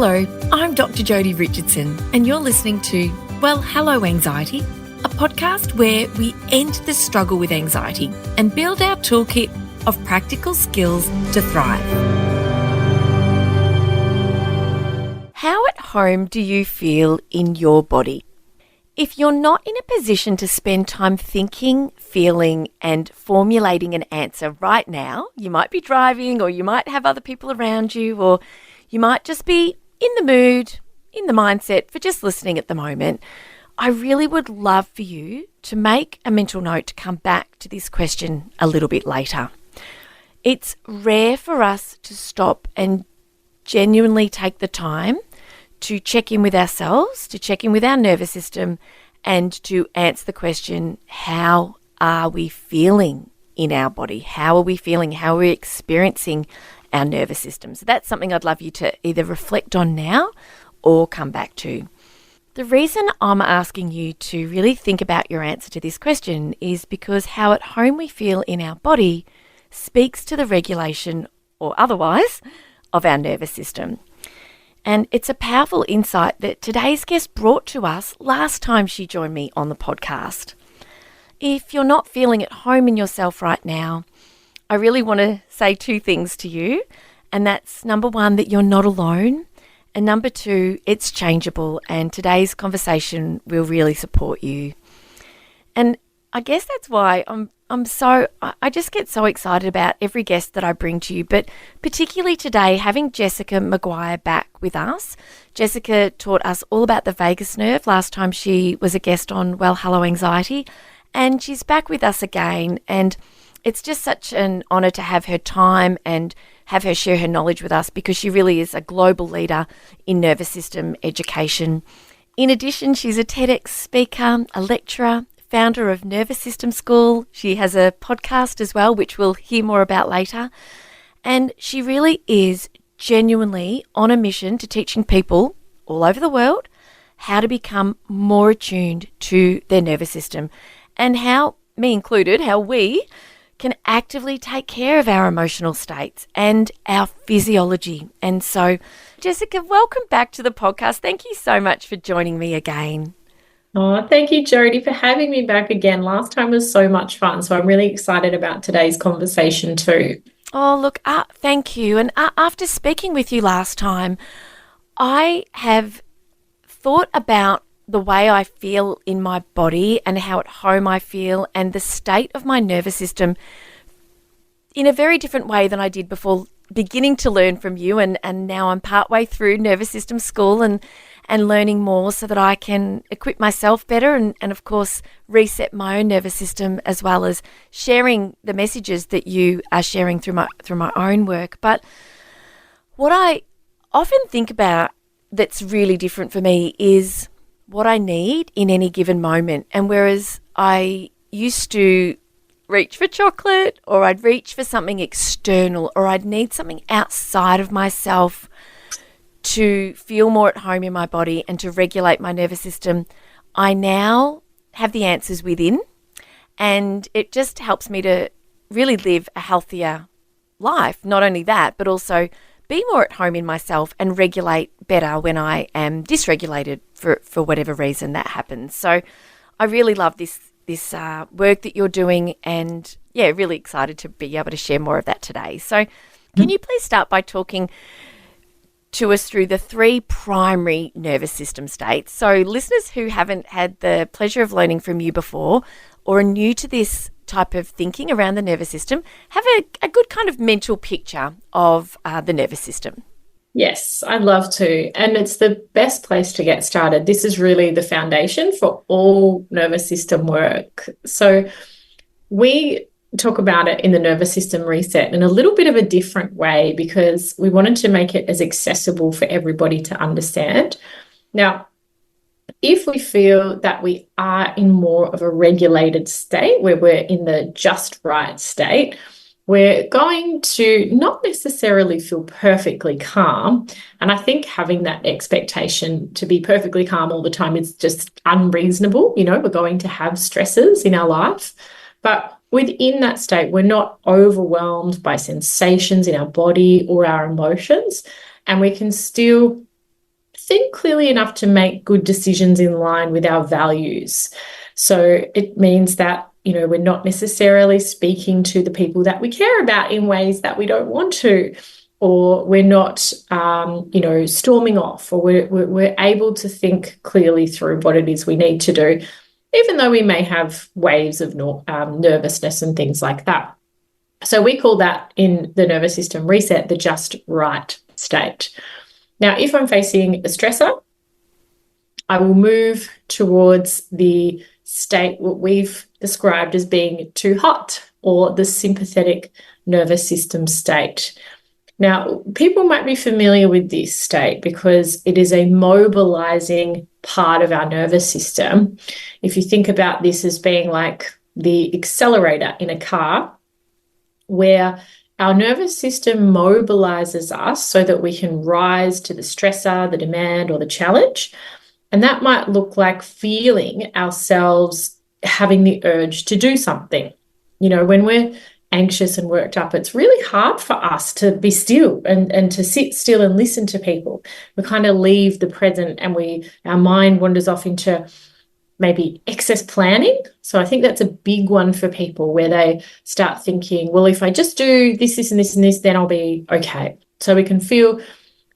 Hello, I'm Dr. Jodie Richardson, and you're listening to Well, Hello Anxiety, a podcast where we end the struggle with anxiety and build our toolkit of practical skills to thrive. How at home do you feel in your body? If you're not in a position to spend time thinking, feeling, and formulating an answer right now, you might be driving, or you might have other people around you, or you might just be in the mood, in the mindset for just listening at the moment. I really would love for you to make a mental note to come back to this question a little bit later. It's rare for us to stop and genuinely take the time to check in with ourselves, to check in with our nervous system, and to answer the question, how are we feeling in our body? How are we feeling? How are we experiencing our nervous system? So that's something I'd love you to either reflect on now or come back to. The reason I'm asking you to really think about your answer to this question is because how at home we feel in our body speaks to the regulation or otherwise of our nervous system. And it's a powerful insight that today's guest brought to us last time she joined me on the podcast. If you're not feeling at home in yourself right now, I really want to say two things to you. And that's number one, that you're not alone. And number two, it's changeable. And today's conversation will really support you. And I guess that's why I just get so excited about every guest that I bring to you, but particularly today, having Jessica Maguire back with us. Jessica taught us all about the vagus nerve last time she was a guest on Well, Hello Anxiety, and she's back with us again. And it's just such an honour to have her time and have her share her knowledge with us, because she really is a global leader in nervous system education. In addition, she's a TEDx speaker, a lecturer, founder of Nervous System School. She has a podcast as well, which we'll hear more about later. And she really is genuinely on a mission to teaching people all over the world how to become more attuned to their nervous system, and how, me included, how we can actively take care of our emotional states and our physiology. And so, Jessica, welcome back to the podcast. Thank you so much for joining me again. Oh, thank you, Jodie, for having me back again. Last time was so much fun, so I'm really excited about today's conversation too. Oh, look, thank you. And after speaking with you last time, I have thought about the way I feel in my body and how at home I feel and the state of my nervous system in a very different way than I did before beginning to learn from you. And now I'm partway through Nervous System School and learning more so that I can equip myself better and of course, reset my own nervous system, as well as sharing the messages that you are sharing through my own work. But what I often think about that's really different for me is what I need in any given moment. And whereas I used to reach for chocolate, or I'd reach for something external, or I'd need something outside of myself to feel more at home in my body and to regulate my nervous system, I now have the answers within, and it just helps me to really live a healthier life. Not only that, but also be more at home in myself and regulate better when I am dysregulated for whatever reason that happens. So I really love this work that you're doing, and yeah, really excited to be able to share more of that today. So can you please start by talking to us through the three primary nervous system states? So listeners who haven't had the pleasure of learning from you before, or are new to this type of thinking around the nervous system, have a good kind of mental picture of the nervous system. Yes, I'd love to. And it's the best place to get started. This is really the foundation for all nervous system work. So we talk about it in the nervous system reset in a little bit of a different way, because we wanted to make it as accessible for everybody to understand. Now, if we feel that we are in more of a regulated state, where we're in the just right state, we're going to not necessarily feel perfectly calm. And I think having that expectation to be perfectly calm all the time is just unreasonable. You know, we're going to have stresses in our life. But within that state, we're not overwhelmed by sensations in our body or our emotions. And we can still think clearly enough to make good decisions in line with our values. So it means that, we're not necessarily speaking to the people that we care about in ways that we don't want to, or we're not, storming off, or we're able to think clearly through what it is we need to do, even though we may have waves of nervousness and things like that. So we call that in the nervous system reset the just right state. Now, if I'm facing a stressor, I will move towards the state what we've described as being too hot, or the sympathetic nervous system state. Now, people might be familiar with this state because it is a mobilizing part of our nervous system. If you think about this as being like the accelerator in a car, where our nervous system mobilizes us so that we can rise to the stressor, the demand, or the challenge. And that might look like feeling ourselves having the urge to do something. When we're anxious and worked up, it's really hard for us to be still and to sit still and listen to people. We kind of leave the present, and our mind wanders off into maybe excess planning. So I think that's a big one for people, where they start thinking, well, if I just do this, this, and this, and this, then I'll be okay. So we can feel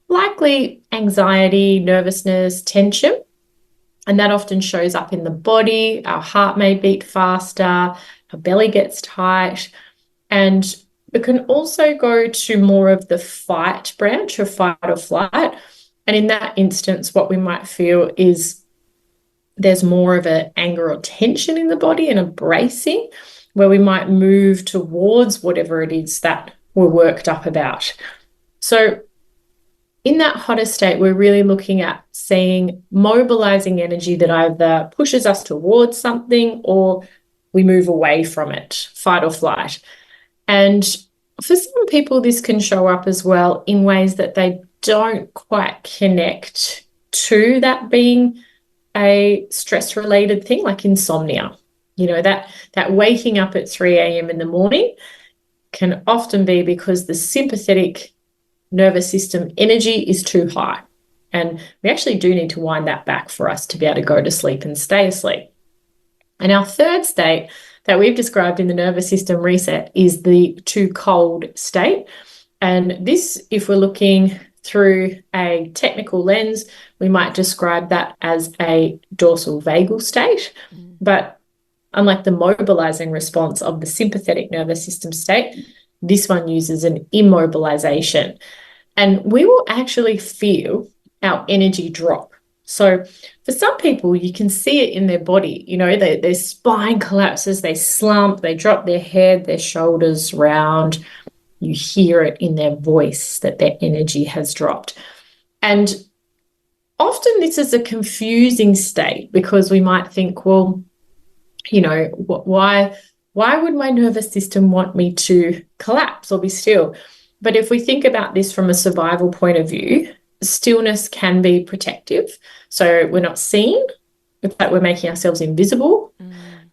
likely anxiety, nervousness, tension, and that often shows up in the body. Our heart may beat faster, our belly gets tight, and it can also go to more of the fight branch, or fight or flight. And in that instance, what we might feel is there's more of an anger or tension in the body, and a bracing, where we might move towards whatever it is that we're worked up about. So in that hotter state, we're really looking at seeing mobilizing energy that either pushes us towards something or we move away from it, fight or flight. And for some people, this can show up as well in ways that they don't quite connect to that being a stress-related thing, like insomnia. That waking up at 3 a.m. in the morning can often be because the sympathetic nervous system energy is too high. And we actually do need to wind that back for us to be able to go to sleep and stay asleep. And our third state that we've described in the nervous system reset is the too cold state. And this, if we're looking through a technical lens, we might describe that as a dorsal vagal state. But unlike the mobilizing response of the sympathetic nervous system state, this one uses an immobilization. And we will actually feel our energy drop. So for some people, you can see it in their body. Their spine collapses, they slump, they drop their head, their shoulders round. You hear it in their voice that their energy has dropped. And often this is a confusing state, because we might think, well, why would my nervous system want me to collapse or be still? But if we think about this from a survival point of view, stillness can be protective. So we're not seen, it's like we're making ourselves invisible.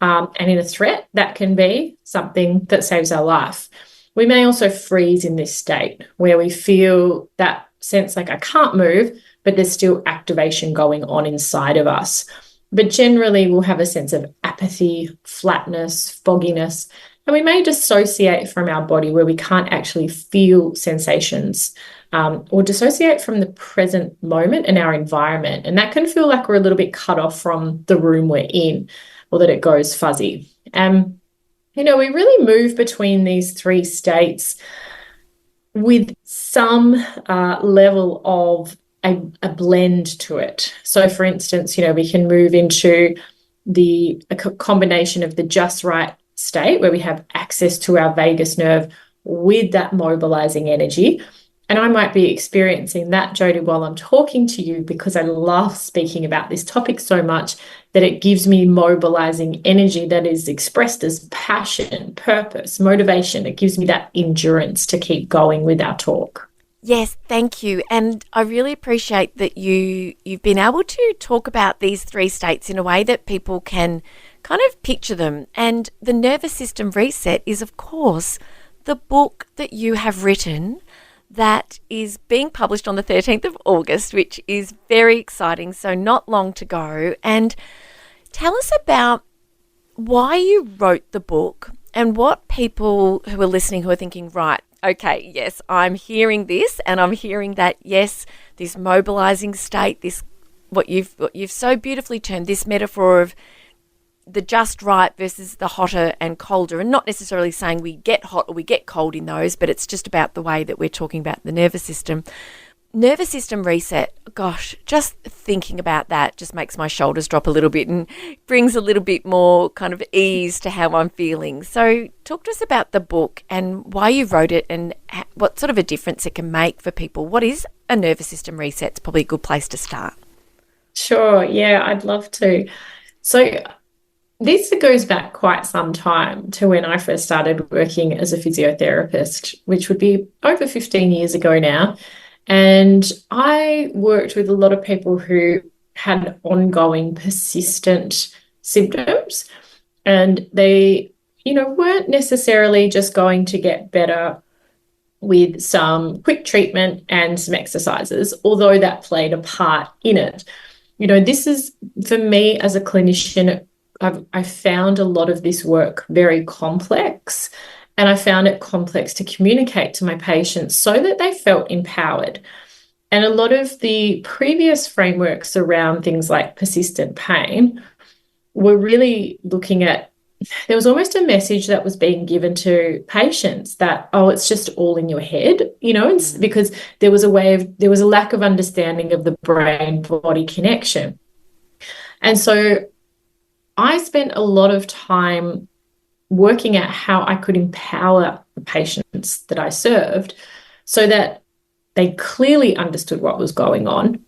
And in a threat, that can be something that saves our life. We may also freeze in this state, where we feel that sense like I can't move, but there's still activation going on inside of us. But generally, we'll have a sense of apathy, flatness, fogginess, and we may dissociate from our body, where we can't actually feel sensations, or dissociate from the present moment and our environment. And that can feel like we're a little bit cut off from the room we're in, or that it goes fuzzy. We really move between these three states with some level of a blend to it. So, for instance, we can move into a combination of the just right state, where we have access to our vagus nerve with that mobilizing energy. And I might be experiencing that, Jodie, while I'm talking to you, because I love speaking about this topic so much that it gives me mobilizing energy that is expressed as passion, purpose, motivation. It gives me that endurance to keep going with our talk. Yes, thank you. And I really appreciate that you've been able to talk about these three states in a way that people can kind of picture them. And the Nervous System Reset is, of course, the book that you have written that is being published on the 13th of August, which is very exciting. So, not long to go. And tell us about why you wrote the book and what people who are listening who are thinking, right, okay, yes, I'm hearing this and I'm hearing that, yes, this mobilizing state, this what you've so beautifully termed this metaphor of the just right versus the hotter and colder, and not necessarily saying we get hot or we get cold in those, but it's just about the way that we're talking about the nervous system. Nervous system reset, gosh, just thinking about that just makes my shoulders drop a little bit and brings a little bit more kind of ease to how I'm feeling. So talk to us about the book and why you wrote it and what sort of a difference it can make for people. What is a nervous system reset? It's probably a good place to start. Sure. Yeah, I'd love to. So this goes back quite some time to when I first started working as a physiotherapist, which would be over 15 years ago now. And I worked with a lot of people who had ongoing persistent symptoms, and they, weren't necessarily just going to get better with some quick treatment and some exercises, although that played a part in it. This is, for me as a clinician, I found a lot of this work very complex, and I found it complex to communicate to my patients so that they felt empowered. And a lot of the previous frameworks around things like persistent pain were really looking at, there was almost a message that was being given to patients that, oh, it's just all in your head, because there was a lack of understanding of the brain-body connection. And so I spent a lot of time working out how I could empower the patients that I served so that they clearly understood what was going on,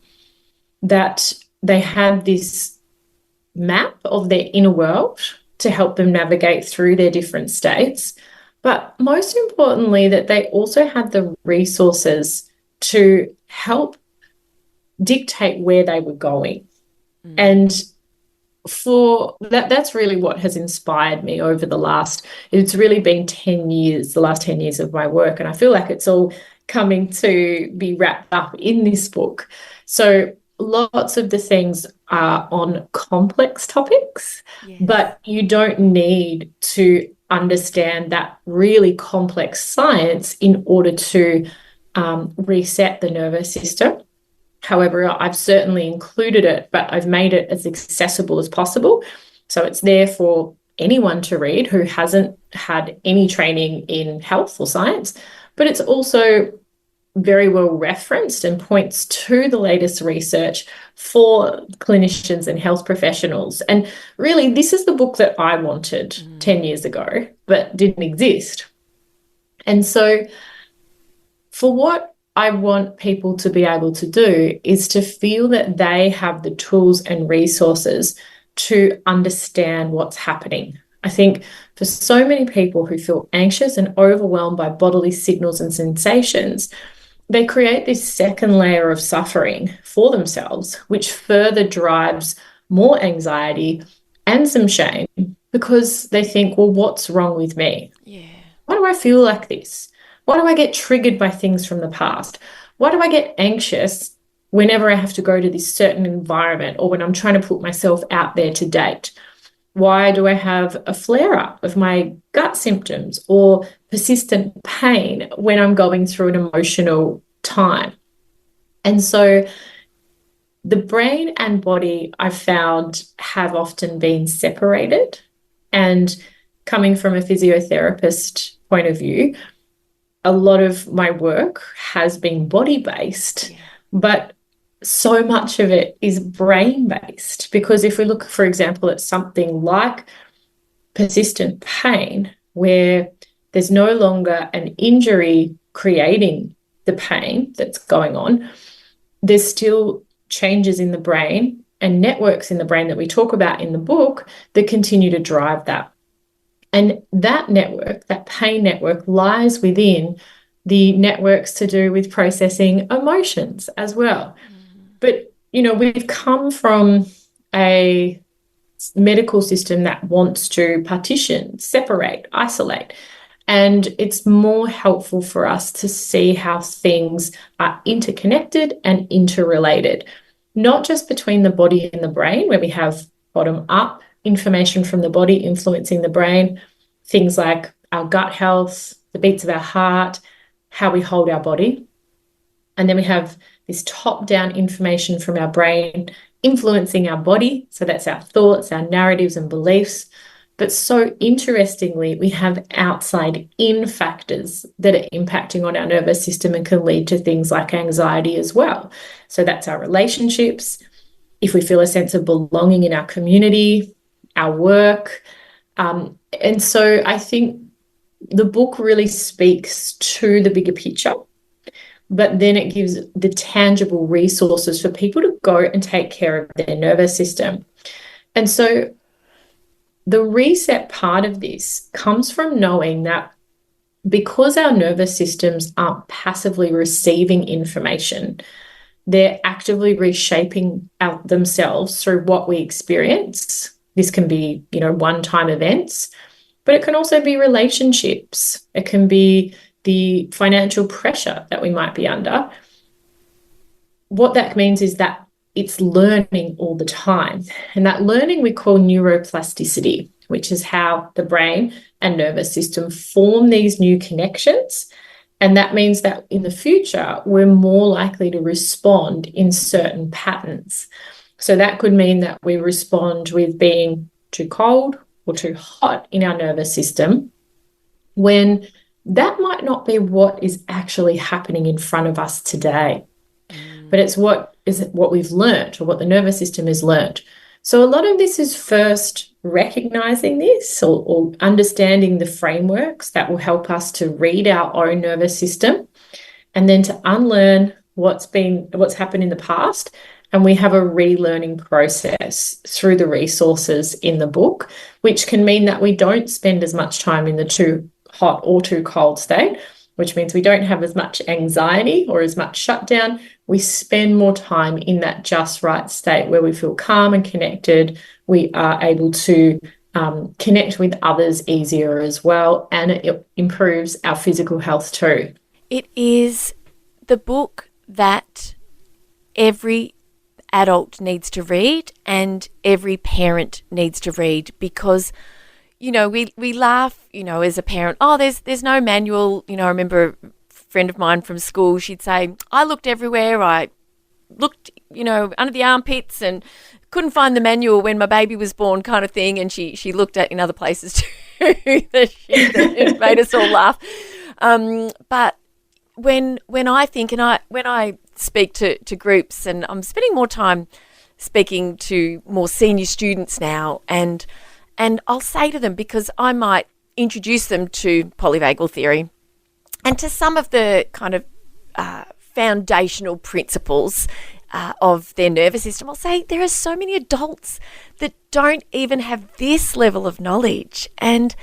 that they had this map of their inner world to help them navigate through their different states, but most importantly, that they also had the resources to help dictate where they were going. And for that's really what has inspired me over it's really been 10 years, the last 10 years of my work. And I feel like it's all coming to be wrapped up in this book. So lots of the things are on complex topics, yes, but you don't need to understand that really complex science in order to reset the nervous system. However, I've certainly included it, but I've made it as accessible as possible. So it's there for anyone to read who hasn't had any training in health or science, but it's also very well referenced and points to the latest research for clinicians and health professionals. And really, this is the book that I wanted 10 years ago, but didn't exist. And so for what I want people to be able to do is to feel that they have the tools and resources to understand what's happening. I think for so many people who feel anxious and overwhelmed by bodily signals and sensations, they create this second layer of suffering for themselves, which further drives more anxiety and some shame because they think, well, what's wrong with me? Yeah. Why do I feel like this? Why do I get triggered by things from the past? Why do I get anxious whenever I have to go to this certain environment or when I'm trying to put myself out there to date? Why do I have a flare-up of my gut symptoms or persistent pain when I'm going through an emotional time? And so the brain and body, I've found, have often been separated. And coming from a physiotherapist point of view, a lot of my work has been body-based, but so much of it is brain-based. Because if we look, for example, at something like persistent pain, where there's no longer an injury creating the pain that's going on, there's still changes in the brain and networks in the brain that we talk about in the book that continue to drive that. And that network, that pain network, lies within the networks to do with processing emotions as well. But, we've come from a medical system that wants to partition, separate, isolate. And it's more helpful for us to see how things are interconnected and interrelated, not just between the body and the brain, where we have bottom up information from the body influencing the brain, things like our gut health, the beats of our heart, how we hold our body. And then we have this top down information from our brain influencing our body. So that's our thoughts, our narratives and beliefs. But so interestingly, we have outside in factors that are impacting on our nervous system and can lead to things like anxiety as well. So that's our relationships, if we feel a sense of belonging in our community, our work. And so I think the book really speaks to the bigger picture, but then it gives the tangible resources for people to go and take care of their nervous system. And so the reset part of this comes from knowing that because our nervous systems aren't passively receiving information, they're actively reshaping themselves through what we experience. This can be, one-time events, but it can also be relationships. It can be the financial pressure that we might be under. What that means is that it's learning all the time. And that learning we call neuroplasticity, which is how the brain and nervous system form these new connections. And that means that in the future, we're more likely to respond in certain patterns. So that could mean that we respond with being too cold or too hot in our nervous system, when that might not be what is actually happening in front of us today. But it's what we've learned, or what the nervous system has learned. So a lot of this is first recognizing this, or understanding the frameworks that will help us to read our own nervous system, and then to unlearn what's happened in the past. And we have a relearning process through the resources in the book, which can mean that we don't spend as much time in the too hot or too cold state, which means we don't have as much anxiety or as much shutdown. We spend more time in that just right state where we feel calm and connected. We are able to connect with others easier as well, and it improves our physical health too. It is the book that every adult needs to read and every parent needs to read, because we laugh, as a parent, there's no manual. I remember a friend of mine from school, she'd say, I looked everywhere. I looked, under the armpits and couldn't find the manual when my baby was born, kind of thing. And she looked at in other places too that made us all laugh. But when I think, and when I speak to groups, and I'm spending more time speaking to more senior students now, and I'll say to them, because I might introduce them to polyvagal theory and to some of the kind of foundational principles of their nervous system, I'll say there are so many adults that don't even have this level of knowledge. And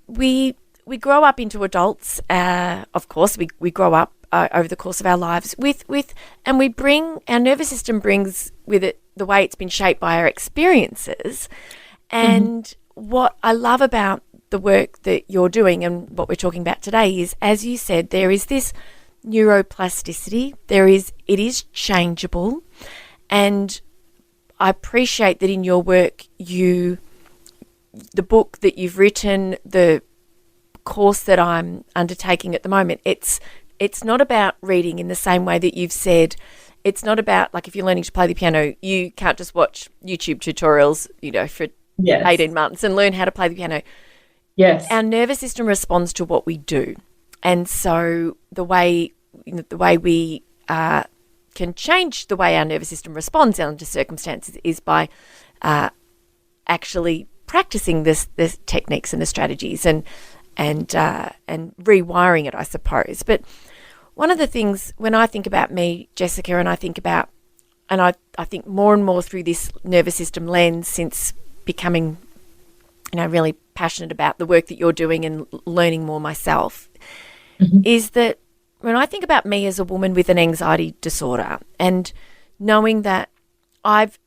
we grow up into adults, of course, we grow up over the course of our lives and we bring, our nervous system brings with it the way it's been shaped by our experiences. And what I love about the work that you're doing and what we're talking about today is, as you said, there is this neuroplasticity. It is changeable. And I appreciate that in your work, the book that you've written, the course that I'm undertaking at the moment, it's not about reading in the same way that you've said. It's not about, like, if you're learning to play the piano, you can't just watch YouTube tutorials, for 18 months and learn how to play the piano. Yes. Our nervous system responds to what we do. And so the way we can change the way our nervous system responds under circumstances is by actually practicing this techniques and the strategies and rewiring it, I suppose. But one of the things, when I think about me, Jessica, and I think more and more through this nervous system lens since becoming, really passionate about the work that you're doing and learning more myself, is that when I think about me as a woman with an anxiety disorder, and knowing that I've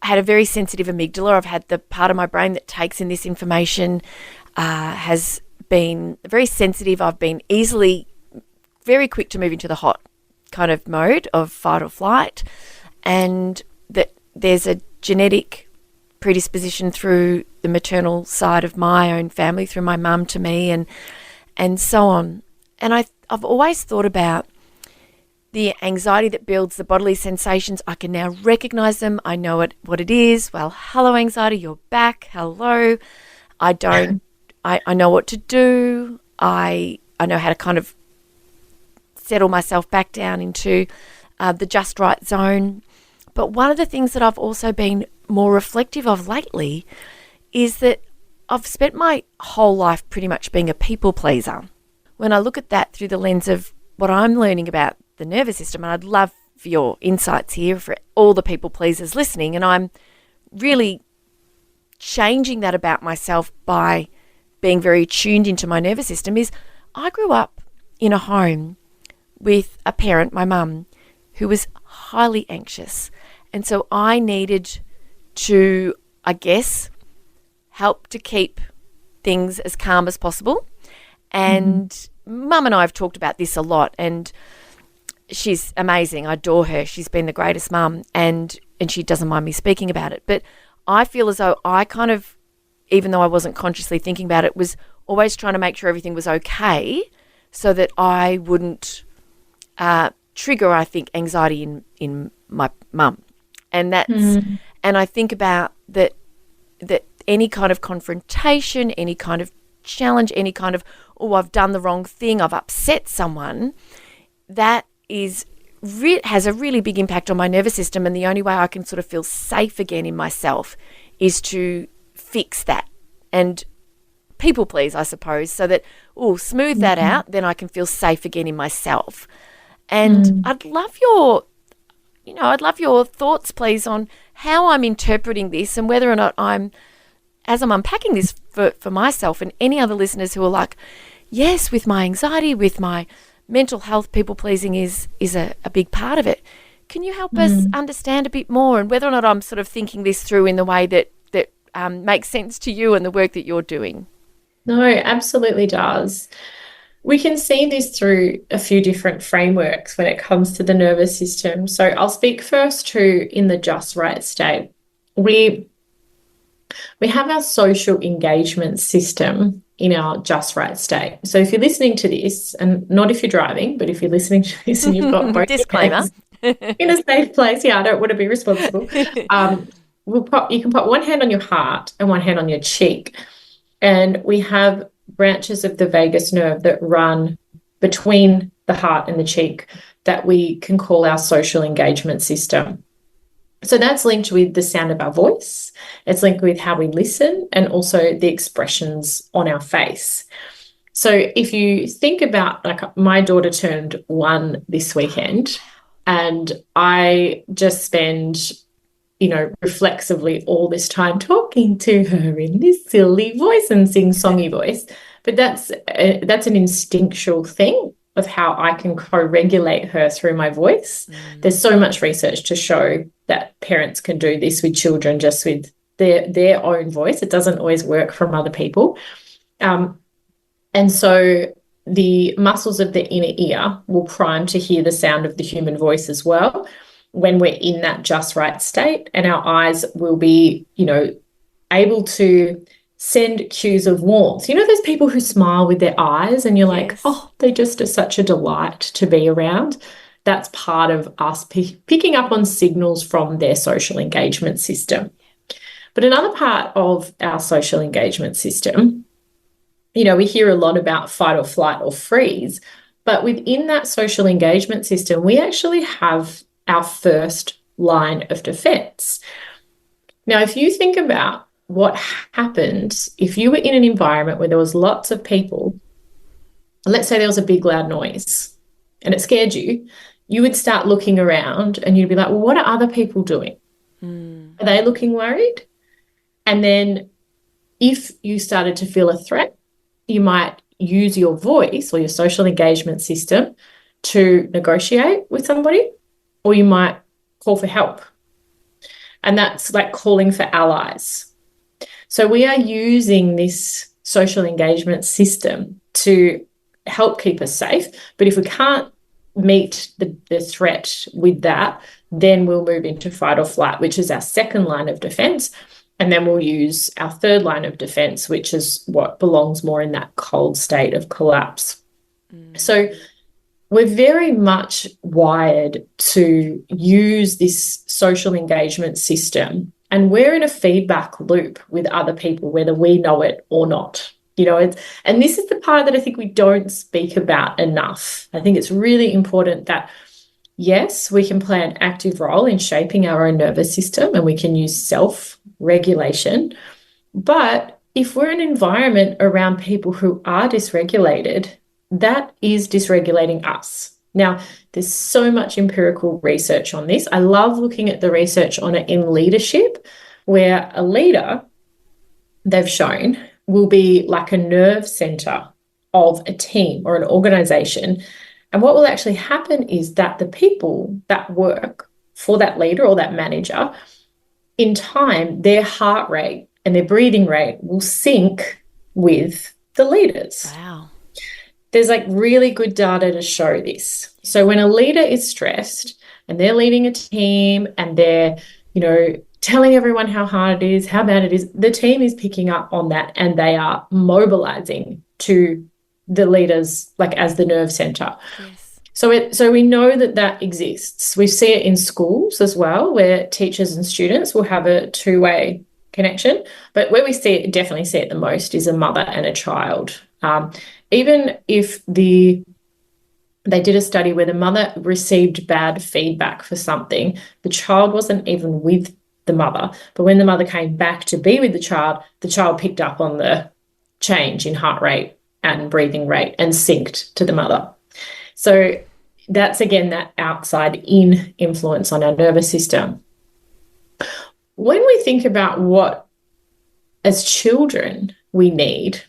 had a very sensitive amygdala, I've had the part of my brain that takes in this information, has been very sensitive. I've been very quick to move into the hot kind of mode of fight or flight, and that there's a genetic predisposition through the maternal side of my own family, through my mum to me, and so on. And I've always thought about the anxiety that builds, the bodily sensations. I can now recognize them. I know what it is. Well, hello, anxiety, you're back. Hello. I know what to do. I know how to kind of settle myself back down into the just right zone. But one of the things that I've also been more reflective of lately is that I've spent my whole life pretty much being a people pleaser. When I look at that through the lens of what I'm learning about the nervous system, and I'd love for your insights here for all the people pleasers listening, and I'm really changing that about myself by being very tuned into my nervous system, is I grew up in a home with a parent, my mum, who was highly anxious. And so I needed to, I guess, help to keep things as calm as possible. And Mum and I have talked about this a lot, and she's amazing. I adore her. She's been the greatest mum, and she doesn't mind me speaking about it. But I feel as though I kind of, even though I wasn't consciously thinking about it, was always trying to make sure everything was okay so that I wouldn't trigger, I think, anxiety in my mum. And that's and I think about that any kind of confrontation, any kind of challenge, any kind of, oh, I've done the wrong thing, I've upset someone, that has a really big impact on my nervous system. And the only way I can sort of feel safe again in myself is to fix that and people please, I suppose, so that, smooth that out, then I can feel safe again in myself. And I'd love your thoughts, please, on how I'm interpreting this and whether or not as I'm unpacking this for myself and any other listeners who are like, yes, with my anxiety, with my mental health, people pleasing is a big part of it. Can you help us understand a bit more, and whether or not I'm sort of thinking this through in the way that makes sense to you and the work that you're doing? No, it absolutely does. We can see this through a few different frameworks when it comes to the nervous system. So I'll speak first to in the just right state. We have our social engagement system in our just right state. So if you're listening to this, and not if you're driving, but if you're listening to this and you've got both disclaimer in a safe place, I don't want to be responsible. You can put one hand on your heart and one hand on your cheek, and we have branches of the vagus nerve that run between the heart and the cheek that we can call our social engagement system. So that's linked with the sound of our voice. It's linked with how we listen and also the expressions on our face. So if you think about, like, my daughter turned 1 this weekend, and I just spend, reflexively all this time talking to her in this silly voice and sing-songy voice. But that's an instinctual thing of how I can co-regulate her through my voice. There's so much research to show that parents can do this with children just with their own voice. It doesn't always work from other people. And so the muscles of the inner ear will prime to hear the sound of the human voice as well when we're in that just right state, and our eyes will be, able to send cues of warmth. You know those people who smile with their eyes and you're like, oh, they just are such a delight to be around? That's part of us picking up on signals from their social engagement system. But another part of our social engagement system, we hear a lot about fight or flight or freeze, but within that social engagement system, we actually have our first line of defense. Now, if you think about what happened if you were in an environment where there was lots of people, let's say there was a big loud noise and it scared you, you would start looking around and you'd be like, well, what are other people doing? Are they looking worried? And then if you started to feel a threat, you might use your voice or your social engagement system to negotiate with somebody, or you might call for help. And that's like calling for allies. So we are using this social engagement system to help keep us safe. But if we can't meet the threat with that, then we'll move into fight or flight, which is our second line of defense. And then we'll use our third line of defense, which is what belongs more in that cold state of collapse. So we're very much wired to use this social engagement system, and we're in a feedback loop with other people, whether we know it or not. And this is the part that I think we don't speak about enough. I think it's really important that, yes, we can play an active role in shaping our own nervous system, and we can use self-regulation. But if we're in an environment around people who are dysregulated, that is dysregulating us. Now, there's so much empirical research on this. I love looking at the research on it in leadership, where a leader, they've shown, will be like a nerve center of a team or an organization. And what will actually happen is that the people that work for that leader or that manager, in time, their heart rate and their breathing rate will sync with the leaders. Wow. There's like really good data to show this. So when a leader is stressed and they're leading a team and they're, telling everyone how hard it is, how bad it is, the team is picking up on that, and they are mobilizing to the leaders, like as the nerve center. Yes. So we know that exists. We see it in schools as well, where teachers and students will have a two-way connection. But where we definitely see it the most is a mother and a child. Even if they did a study where the mother received bad feedback for something, the child wasn't even with the mother. But when the mother came back to be with the child picked up on the change in heart rate and breathing rate and synced to the mother. So that's, again, that outside-in influence on our nervous system. When we think about what, as children, we need,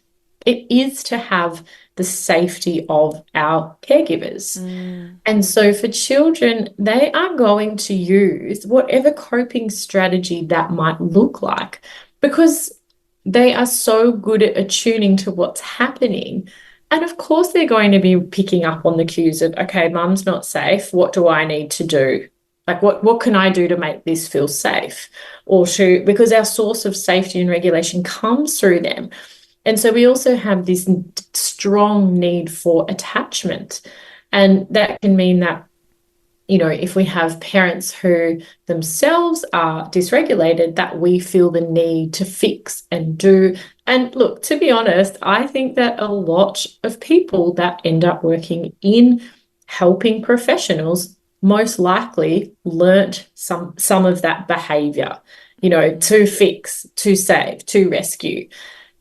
it is to have the safety of our caregivers. And so for children, they are going to use whatever coping strategy that might look like, because they are so good at attuning to what's happening. And of course, they're going to be picking up on the cues of, okay, mum's not safe. What do I need to do? Like, what can I do to make this feel safe? Because our source of safety and regulation comes through them. And so we also have this strong need for attachment. And that can mean that, if we have parents who themselves are dysregulated, that we feel the need to fix and do. And look, to be honest, I think that a lot of people that end up working in helping professionals most likely learnt some of that behavior, to fix, to save, to rescue.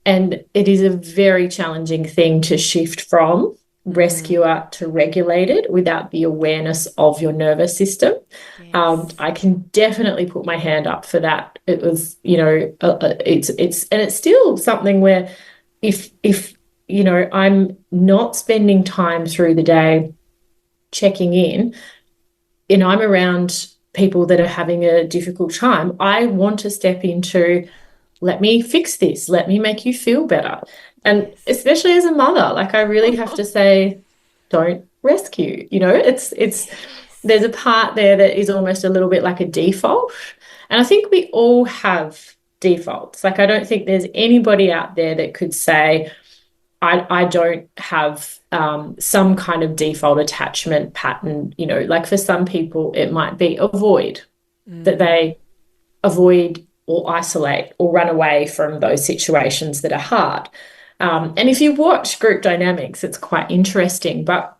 And it is a very challenging thing to shift from rescuer to regulated without the awareness of your nervous system. Yes. I can definitely put my hand up for that. It was, it's still something where if I'm not spending time through the day checking in, and I'm around people that are having a difficult time, I want to step into, let me fix this, let me make you feel better. And especially as a mother, like, I really have to say, don't rescue. There's a part there that is almost a little bit like a default. And I think we all have defaults. Like, I don't think there's anybody out there that could say, I don't have some kind of default attachment pattern. Like, for some people, it might be avoid, that they avoid or isolate or run away from those situations that are hard. And if you watch group dynamics, it's quite interesting. But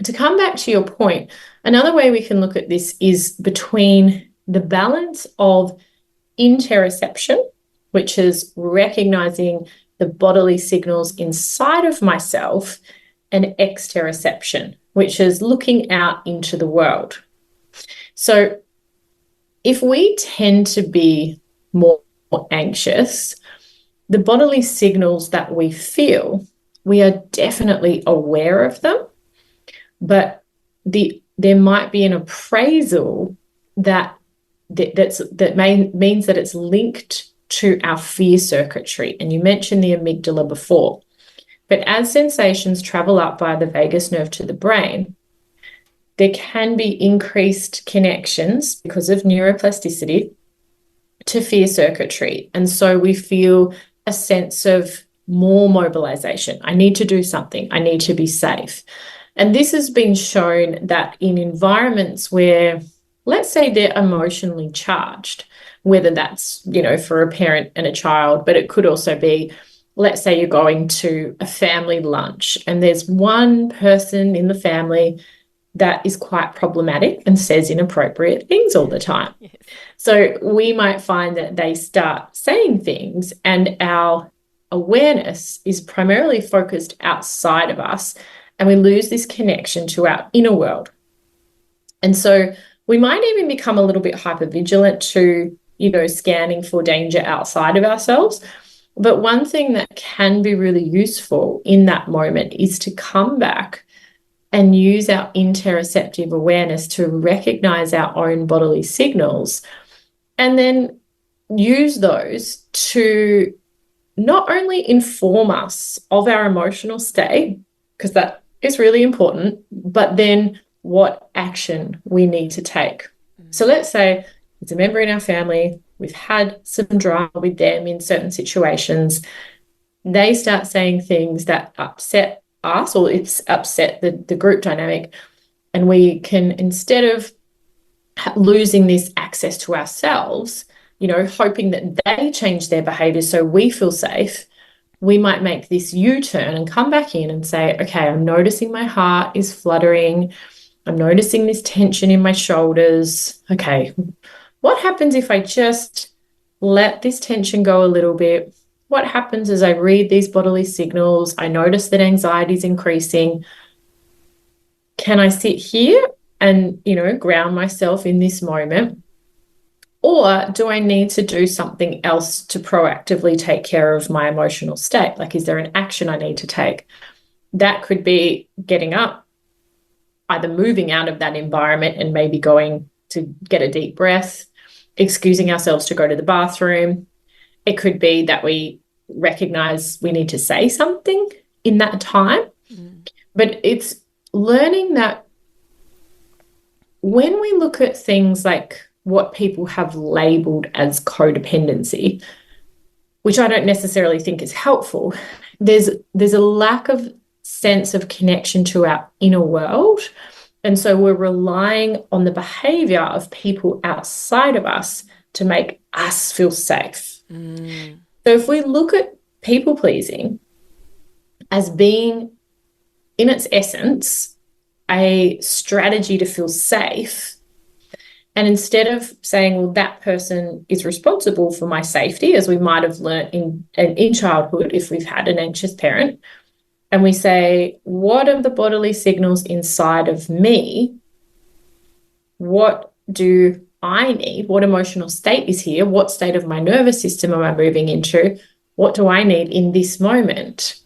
to come back to your point, another way we can look at this is between the balance of interoception, which is recognizing the bodily signals inside of myself, and exteroception, which is looking out into the world. So if we tend to be more anxious, the bodily signals that we feel, we are definitely aware of them, but there might be an appraisal that means that it's linked to our fear circuitry. And you mentioned the amygdala before. But as sensations travel up via the vagus nerve to the brain, there can be increased connections because of neuroplasticity to fear circuitry. And so we feel a sense of more mobilization. I need to do something. I need to be safe. And this has been shown that in environments where, let's say, they're emotionally charged, whether that's, for a parent and a child, but it could also be, let's say you're going to a family lunch and there's one person in the family that is quite problematic and says inappropriate things all the time. Yes. So we might find that they start saying things and our awareness is primarily focused outside of us, and we lose this connection to our inner world. And so we might even become a little bit hypervigilant to, scanning for danger outside of ourselves. But one thing that can be really useful in that moment is to come back and use our interoceptive awareness to recognize our own bodily signals, and then use those to not only inform us of our emotional state, because that is really important, but then what action we need to take. So let's say it's a member in our family, we've had some drama with them in certain situations, they start saying things that upset us, or it's upset the group dynamic, and we can, instead of losing this access to ourselves, hoping that they change their behavior so we feel safe, we might make this U-turn and come back in and say, okay, I'm noticing my heart is fluttering. I'm noticing this tension in my shoulders. Okay, what happens if I just let this tension go a little bit? What happens as I read these bodily signals? I notice that anxiety is increasing. Can I sit here and, ground myself in this moment? Or do I need to do something else to proactively take care of my emotional state? Like, is there an action I need to take? That could be getting up, either moving out of that environment and maybe going to get a deep breath, excusing ourselves to go to the bathroom. It could be that we recognize we need to say something in that time. But it's learning that when we look at things like what people have labeled as codependency, which I don't necessarily think is helpful, there's a lack of sense of connection to our inner world. And so we're relying on the behavior of people outside of us to make us feel safe. So if we look at people pleasing as being, in its essence, a strategy to feel safe, and instead of saying, well, that person is responsible for my safety, as we might have learnt in childhood if we've had an anxious parent, and we say, what are the bodily signals inside of me? What do I need? What emotional state is here? What state of my nervous system am I moving into? What do I need in this moment?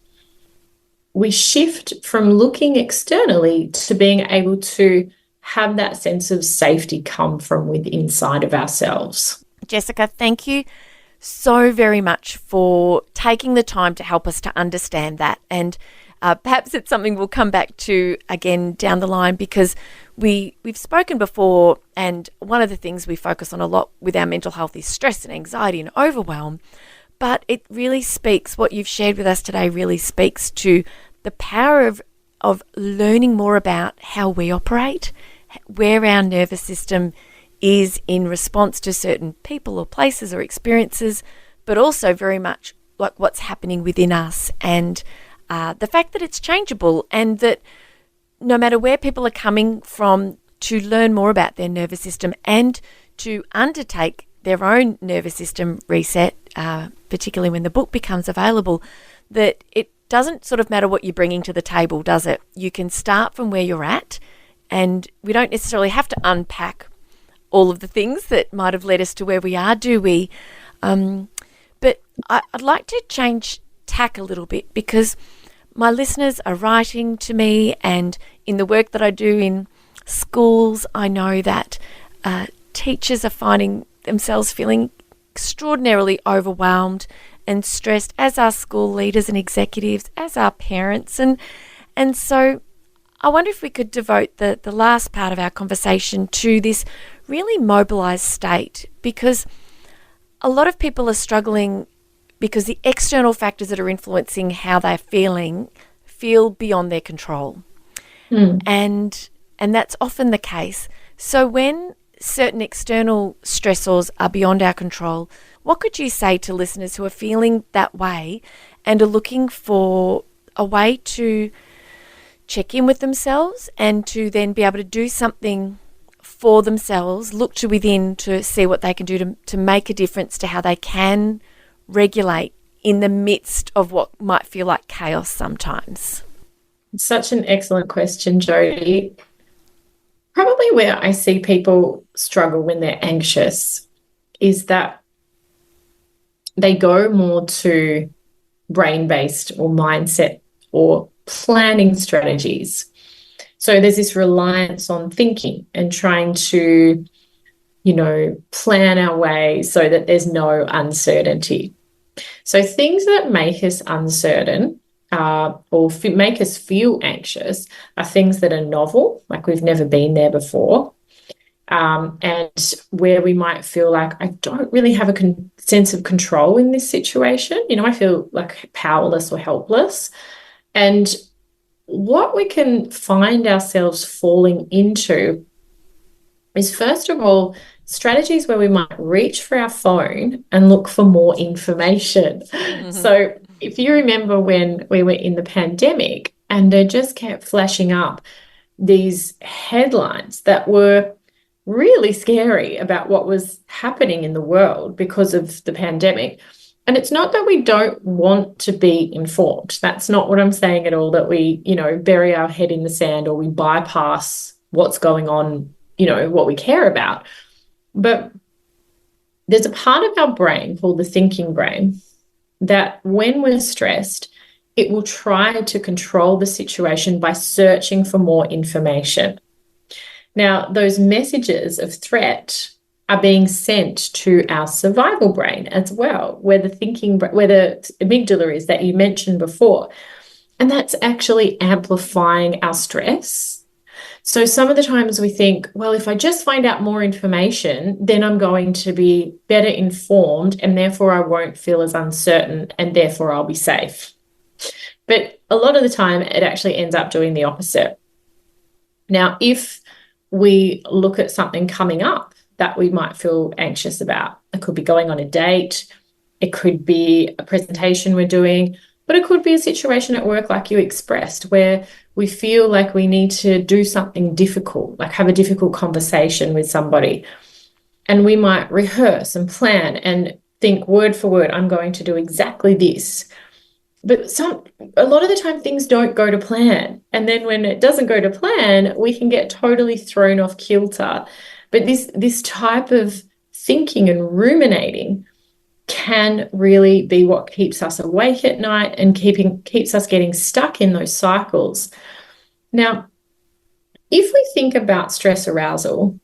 We shift from looking externally to being able to have that sense of safety come from within inside of ourselves. Jessica, thank you so very much for taking the time to help us to understand that. And perhaps it's something we'll come back to again down the line, because we've spoken before, and one of the things we focus on a lot with our mental health is stress and anxiety and overwhelm. But it really speaks, what you've shared with us today really speaks to the power of learning more about how we operate, where our nervous system is in response to certain people or places or experiences, but also very much like what's happening within us, and the fact that it's changeable, and that no matter where people are coming from, to learn more about their nervous system and to undertake their own nervous system reset, particularly when the book becomes available, that it doesn't sort of matter what you're bringing to the table, does it? You can start from where you're at, and we don't necessarily have to unpack all of the things that might have led us to where we are, do we? But I'd like to change tack a little bit, because my listeners are writing to me, and in the work that I do in schools, I know that teachers are finding themselves feeling extraordinarily overwhelmed and stressed, as are school leaders and executives, as are parents. And so I wonder if we could devote the last part of our conversation to this really mobilised state, because a lot of people are struggling because the external factors that are influencing how they're feeling feel beyond their control. And that's often the case. So when certain external stressors are beyond our control, what could you say to listeners who are feeling that way and are looking for a way to check in with themselves and to then be able to do something for themselves, look to within to see what they can do to make a difference to how they can regulate in the midst of what might feel like chaos sometimes? Such an excellent question, Jodie. Probably where I see people struggle when they're anxious is that they go more to brain-based or mindset or planning strategies. So there's this reliance on thinking and trying to, plan our way so that there's no uncertainty. So things that make us uncertain or make us feel anxious are things that are novel, like we've never been there before, and where we might feel like I don't really have a sense of control in this situation. I feel like powerless or helpless. And what we can find ourselves falling into is, first of all, strategies where we might reach for our phone and look for more information. So if you remember when we were in the pandemic and they just kept flashing up these headlines that were really scary about what was happening in the world because of the pandemic. And it's not that we don't want to be informed. That's not what I'm saying at all, that we, bury our head in the sand or we bypass what's going on, what we care about. But there's a part of our brain called the thinking brain that when we're stressed, it will try to control the situation by searching for more information. Now, those messages of threat are being sent to our survival brain as well, where the amygdala is that you mentioned before. And that's actually amplifying our stress. So some of the times we think, well, if I just find out more information, then I'm going to be better informed and therefore I won't feel as uncertain and therefore I'll be safe. But a lot of the time it actually ends up doing the opposite. Now, if we look at something coming up that we might feel anxious about, it could be going on a date, it could be a presentation we're doing, but it could be a situation at work like you expressed where we feel like we need to do something difficult, like have a difficult conversation with somebody. And we might rehearse and plan and think word for word, I'm going to do exactly this. But a lot of the time things don't go to plan. And then when it doesn't go to plan, we can get totally thrown off kilter. But this type of thinking and ruminating can really be what keeps us awake at night and keeps us getting stuck in those cycles. Now, if we think about stress arousal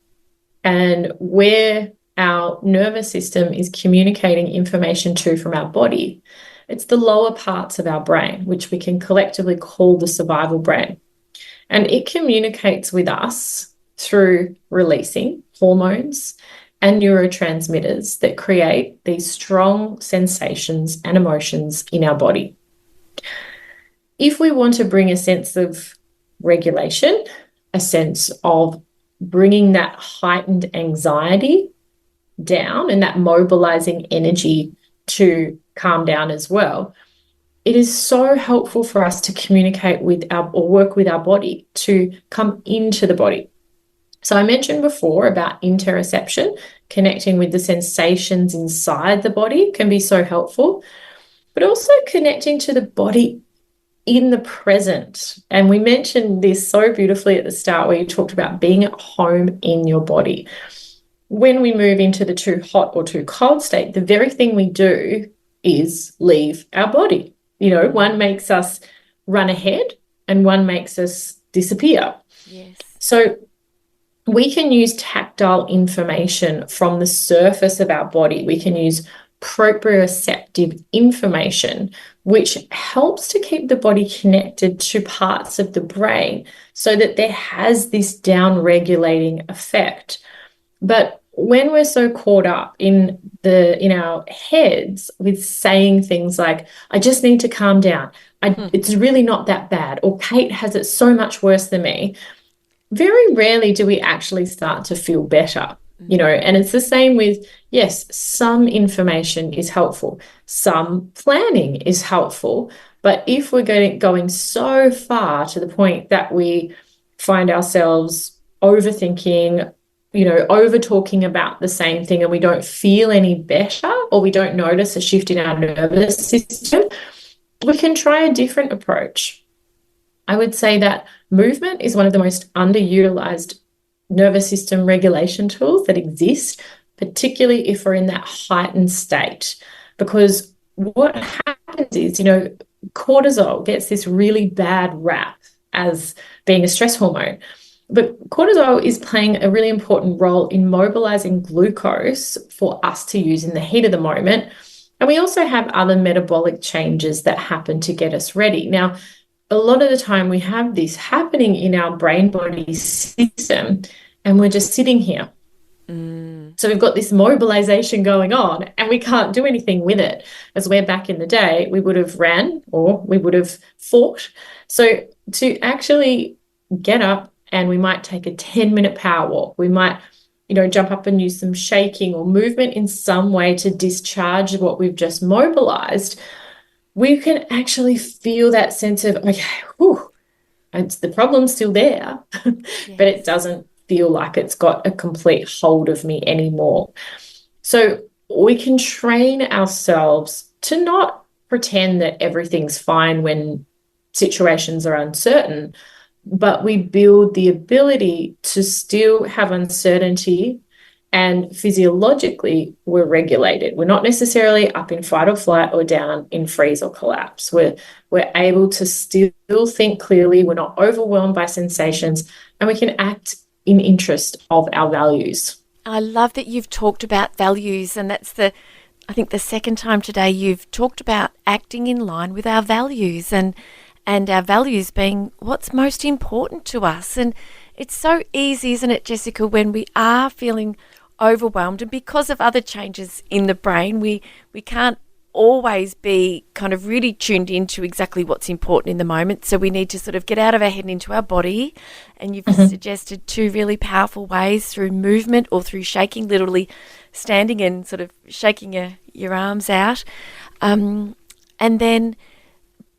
and where our nervous system is communicating information to from our body, it's the lower parts of our brain, which we can collectively call the survival brain. And it communicates with us through releasing hormones and neurotransmitters that create these strong sensations and emotions in our body. If we want to bring a sense of regulation, a sense of bringing that heightened anxiety down and that mobilizing energy to calm down as well, it is so helpful for us to communicate with or work with our body to come into the body. So I mentioned before about interoception, connecting with the sensations inside the body can be so helpful, but also connecting to the body in the present. And we mentioned this so beautifully at the start where you talked about being at home in your body. When we move into the too hot or too cold state, the very thing we do is leave our body. One makes us run ahead and one makes us disappear. Yes. So we can use tactile information from the surface of our body. We can use proprioceptive information, which helps to keep the body connected to parts of the brain so that there has this down-regulating effect. But when we're so caught up in our heads with saying things like, I just need to calm down, it's really not that bad, or Kate has it so much worse than me, very rarely do we actually start to feel better, and it's the same with, yes, some information is helpful, some planning is helpful, but if we're going so far to the point that we find ourselves overthinking, over talking about the same thing, and we don't feel any better, or we don't notice a shift in our nervous system, we can try a different approach. I would say that movement is one of the most underutilized nervous system regulation tools that exist, particularly if we're in that heightened state. Because what happens is, cortisol gets this really bad rap as being a stress hormone. But cortisol is playing a really important role in mobilizing glucose for us to use in the heat of the moment. And we also have other metabolic changes that happen to get us ready. Now, a lot of the time we have this happening in our brain-body system, and we're just sitting here. So we've got this mobilization going on, and we can't do anything with it. As where back in the day, we would have ran or we would have fought. So to actually get up, and we might take a 10-minute power walk. We might, jump up and use some shaking or movement in some way to discharge what we've just mobilized. We can actually feel that sense of, okay, the problem's still there, yes, but it doesn't feel like it's got a complete hold of me anymore. So we can train ourselves to not pretend that everything's fine when situations are uncertain, but we build the ability to still have uncertainty, and physiologically we're regulated. We're not necessarily up in fight or flight or down in freeze or collapse. We're able to still think clearly. We're not overwhelmed by sensations, and we can act in interest of our values. I love that you've talked about values, and that's I think the second time today you've talked about acting in line with our values, and our values being what's most important to us. And it's so easy, isn't it, Jessica, when we are feeling overwhelmed, and because of other changes in the brain, we can't always be kind of really tuned into exactly what's important in the moment. So we need to sort of get out of our head and into our body. And you've suggested two really powerful ways, through movement or through shaking, literally standing and sort of shaking your arms out. And then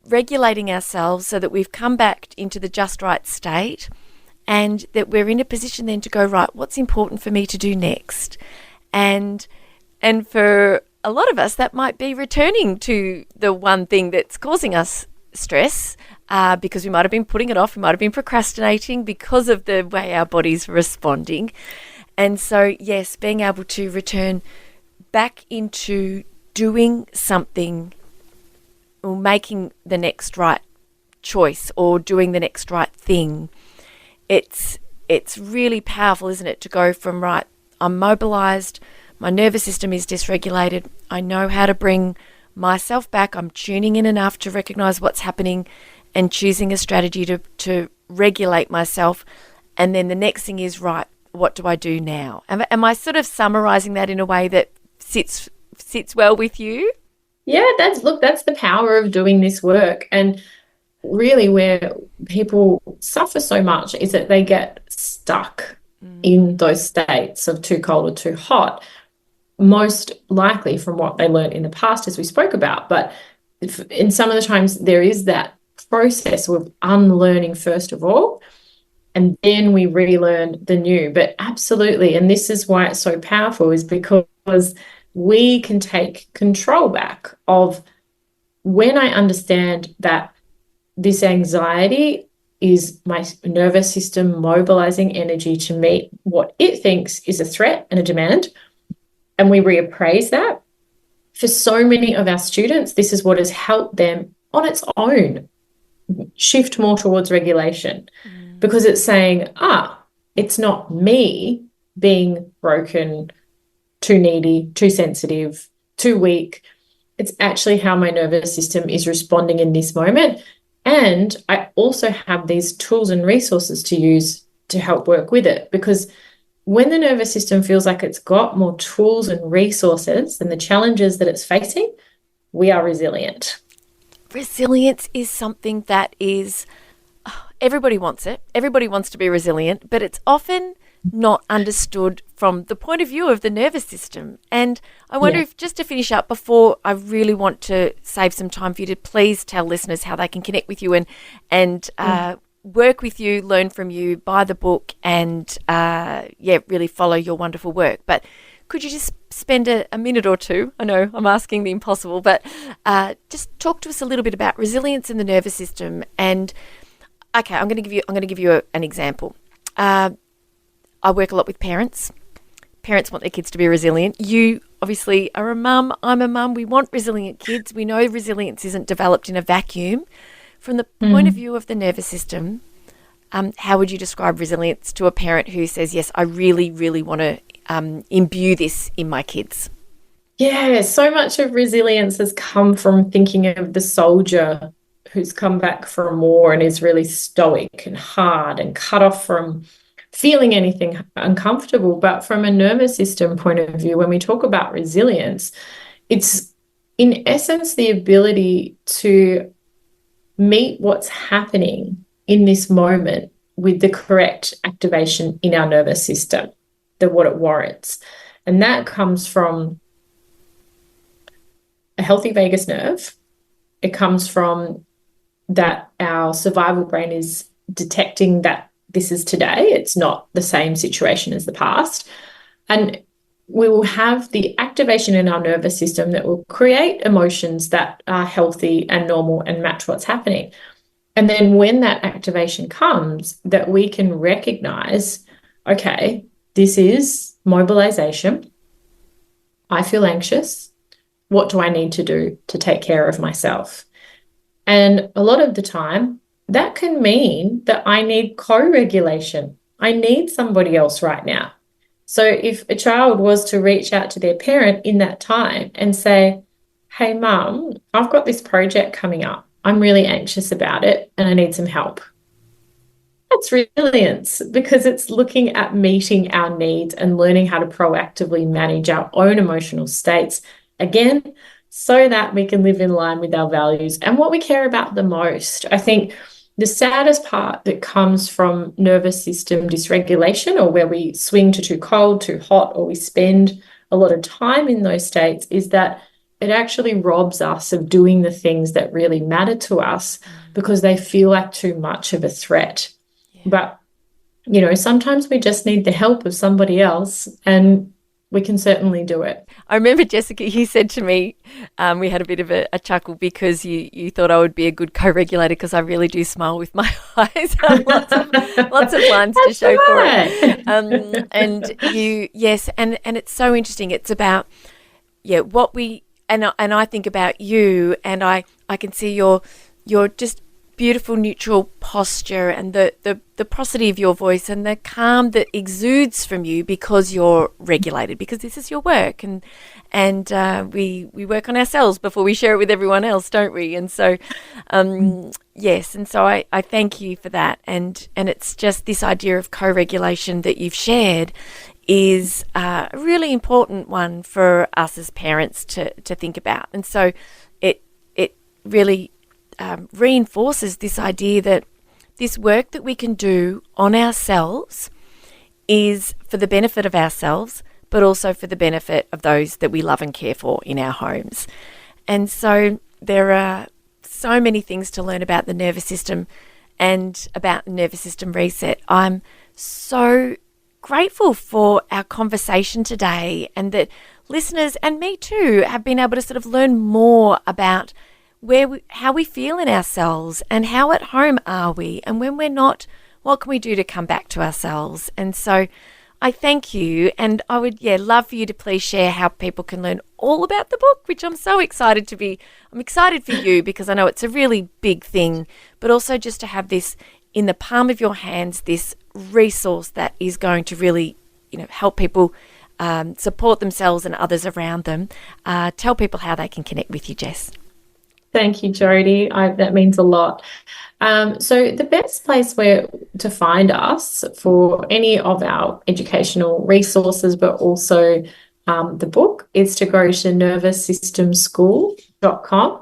regulating ourselves so that we've come back into the just right state, and that we're in a position then to go, right, what's important for me to do next? And for a lot of us, that might be returning to the one thing that's causing us stress, because we might have been putting it off, we might have been procrastinating because of the way our body's responding. And so, yes, being able to return back into doing something, or making the next right choice, or doing the next right thing. It's really powerful, isn't it, to go from, right, I'm mobilized, my nervous system is dysregulated, I know how to bring myself back, I'm tuning in enough to recognize what's happening and choosing a strategy to regulate myself. And then the next thing is, right, what do I do now? Am I sort of summarizing that in a way that sits well with you? Yeah, that's the power of doing this work. And really where people suffer so much is that they get stuck in those states of too cold or too hot, most likely from what they learned in the past, as we spoke about. But in some of the times there is that process of unlearning first of all, and then we relearn the new. But absolutely, and this is why it's so powerful, is because we can take control back of, when I understand that this anxiety is my nervous system mobilizing energy to meet what it thinks is a threat and a demand, and we reappraise that. For so many of our students, this is what has helped them on its own shift more towards regulation, because it's saying, it's not me being broken, too needy, too sensitive, too weak. It's actually how my nervous system is responding in this moment. And I also have these tools and resources to use to help work with it, because when the nervous system feels like it's got more tools and resources than the challenges that it's facing, we are resilient. Resilience is something that is, everybody wants it. Everybody wants to be resilient, but it's often not understood from the point of view of the nervous system. And I wonder if, just to finish up, before I really want to save some time for you to please tell listeners how they can connect with you and work with you, learn from you, buy the book, and really follow your wonderful work. But could you just spend a minute or two? I know I'm asking the impossible, but just talk to us a little bit about resilience in the nervous system. And okay, I'm going to give you an example. I work a lot with parents. Parents want their kids to be resilient. You obviously are a mum. I'm a mum. We want resilient kids. We know resilience isn't developed in a vacuum. From the point of view of the nervous system, how would you describe resilience to a parent who says, yes, I really, really want to imbue this in my kids? Yeah, so much of resilience has come from thinking of the soldier who's come back from war and is really stoic and hard and cut off from feeling anything uncomfortable. But from a nervous system point of view, when we talk about resilience, it's in essence the ability to meet what's happening in this moment with the correct activation in our nervous system, what it warrants. And that comes from a healthy vagus nerve. It comes from that our survival brain is detecting that this is today. It's not the same situation as the past. And we will have the activation in our nervous system that will create emotions that are healthy and normal and match what's happening. And then when that activation comes, that we can recognize, okay, this is mobilization. I feel anxious. What do I need to do to take care of myself? And a lot of the time, that can mean that I need co-regulation. I need somebody else right now. So if a child was to reach out to their parent in that time and say, hey, mum, I've got this project coming up. I'm really anxious about it and I need some help. That's resilience, because it's looking at meeting our needs and learning how to proactively manage our own emotional states, again, so that we can live in line with our values and what we care about the most. I think the saddest part that comes from nervous system dysregulation, or where we swing to too cold, too hot, or we spend a lot of time in those states, is that it actually robs us of doing the things that really matter to us because they feel like too much of a threat. Yeah. But, sometimes we just need the help of somebody else, and we can certainly do it. I remember, Jessica, you said to me, we had a bit of a chuckle because you thought I would be a good co-regulator because I really do smile with my eyes. lots of lines to show for it. And it's so interesting. It's about, what we, and I think about you, and I can see your just beautiful neutral posture and the prosody of your voice and the calm that exudes from you because you're regulated, because this is your work, and we work on ourselves before we share it with everyone else, don't we? And so yes, and so I thank you for that, and it's just this idea of co-regulation that you've shared is a really important one for us as parents to think about. And so it really reinforces this idea that this work that we can do on ourselves is for the benefit of ourselves, but also for the benefit of those that we love and care for in our homes. And so there are so many things to learn about the nervous system and about nervous system reset. I'm so grateful for our conversation today, and that listeners and me too have been able to sort of learn more about how we feel in ourselves, and how at home are we, and when we're not, what can we do to come back to ourselves. And so I thank you, and I would love for you to please share how people can learn all about the book, which I'm so excited to be. I'm excited for you because I know it's a really big thing, but also just to have this in the palm of your hands, this resource that is going to really, help people support themselves and others around them. Tell people how they can connect with you, Jess. Thank you, Jodie. That means a lot. So the best place to find us for any of our educational resources, but also the book, is to go to nervoussystemschool.com.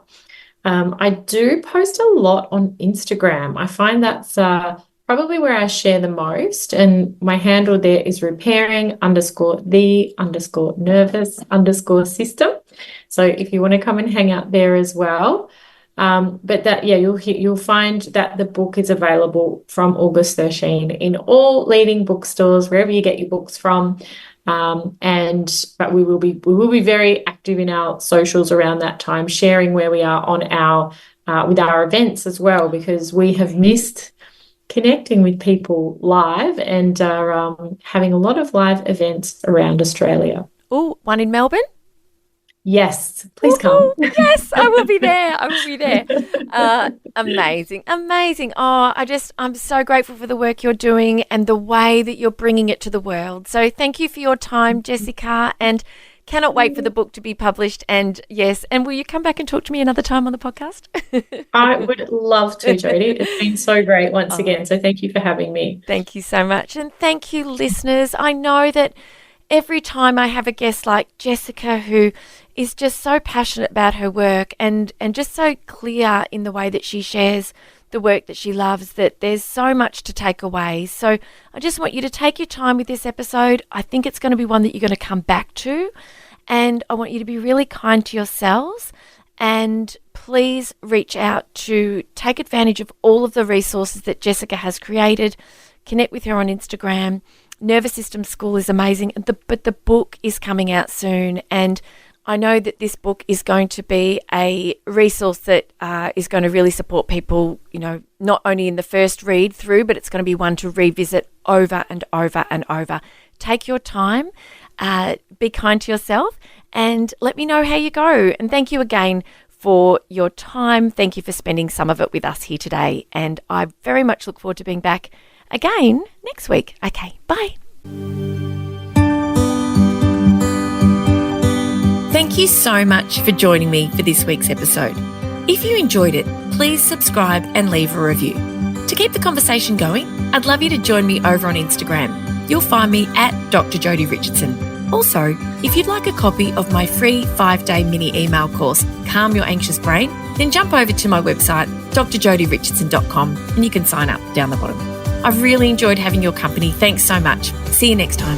I do post a lot on Instagram. I find that's probably where I share the most, and my handle there is repairing_the_nervous_system. So if you want to come and hang out there as well. But you'll find that the book is available from August 13 in all leading bookstores, wherever you get your books from. But we will be very active in our socials around that time, sharing where we are on our with our events as well, because we have missed connecting with people live and are having a lot of live events around Australia. Oh, one in Melbourne? Yes, please come. Yes, I will be there. Amazing. Oh, I'm so grateful for the work you're doing and the way that you're bringing it to the world. So thank you for your time, Jessica, and cannot wait for the book to be published. And yes, and will you come back and talk to me another time on the podcast? I would love to, Jodie. It's been so great once again. So thank you for having me. Thank you so much. And thank you, listeners. I know that every time I have a guest like Jessica, who is just so passionate about her work and just so clear in the way that she shares the work that she loves, that there's so much to take away. So I just want you to take your time with this episode. I think it's going to be one that you're going to come back to. And I want you to be really kind to yourselves. And please reach out to take advantage of all of the resources that Jessica has created. Connect with her on Instagram. Nervous System School is amazing, but the book is coming out soon, and I know that this book is going to be a resource that is going to really support people, not only in the first read through, but it's going to be one to revisit over and over and over. Take your time, be kind to yourself, and let me know how you go. And thank you again for your time. Thank you for spending some of it with us here today, and I very much look forward to being back again next week. Okay, bye. Thank you so much for joining me for this week's episode. If you enjoyed it, please subscribe and leave a review. To keep the conversation going, I'd love you to join me over on Instagram. You'll find me at Dr. Jodie Richardson. Also, if you'd like a copy of my free 5-day mini email course, Calm Your Anxious Brain, then jump over to my website, drjodirichardson.com, and you can sign up down the bottom. I've really enjoyed having your company. Thanks so much. See you next time.